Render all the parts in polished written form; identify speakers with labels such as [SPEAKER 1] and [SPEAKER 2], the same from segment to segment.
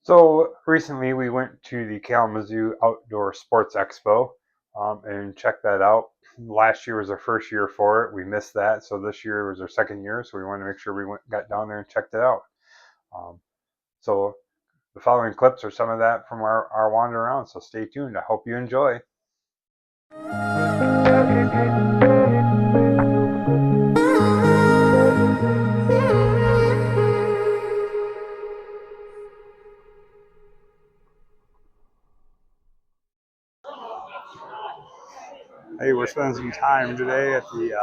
[SPEAKER 1] So recently we went to the Kalamazoo Outdoor Sports Expo and checked that out. Last year was our first year for it. We missed that, so this year was our second year. So we wanted to make sure we got down there and checked it out. Um, so the following clips are some of that from our wander around. So stay tuned. I hope you enjoy. Hey, we're spending some time today at the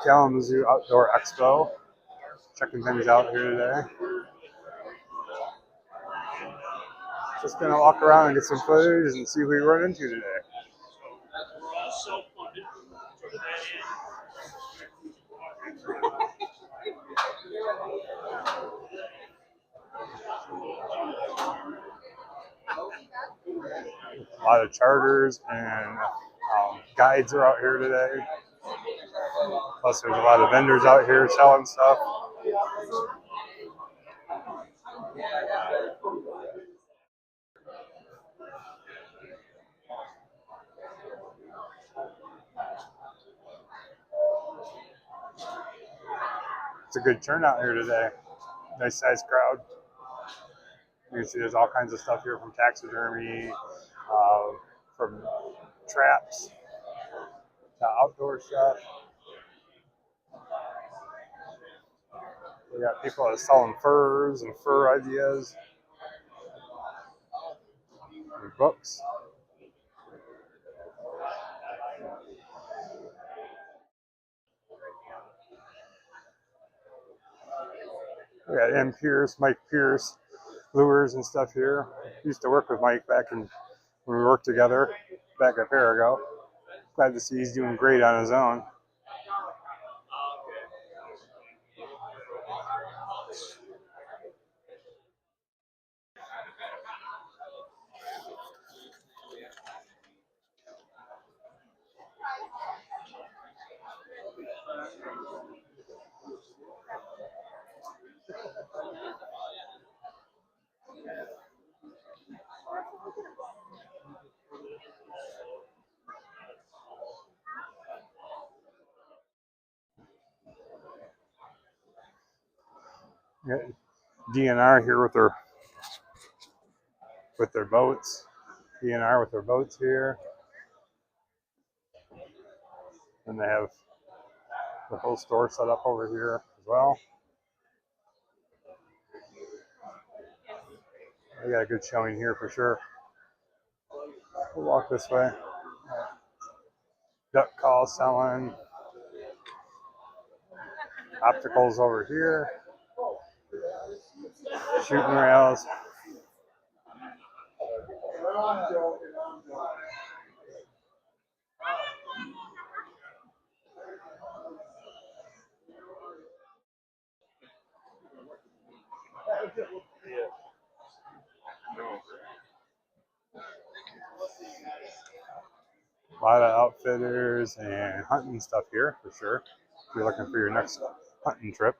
[SPEAKER 1] Kalamazoo Outdoor Expo, checking things out here today. Just gonna walk around and get some footage and see who we run into today. A lot of charters and guides are out here today. Plus, there's a lot of vendors out here selling stuff. It's a good turnout here today. Nice sized crowd. You can see there's all kinds of stuff here from taxidermy, uh, from traps to outdoor stuff. We got people that are selling furs and fur ideas and books. We got Mike Pierce, lures and stuff here. Used to work with Mike back when we worked together back a year ago. Glad to see he's doing great on his own. We got DNR here with their boats. DNR with their boats here. And they have the whole store set up over here as well. They got a good showing here for sure. We'll walk this way. Duck call selling. Opticals over here. Shooting rails. A lot of outfitters and hunting stuff here for sure. If you're looking for your next hunting trip.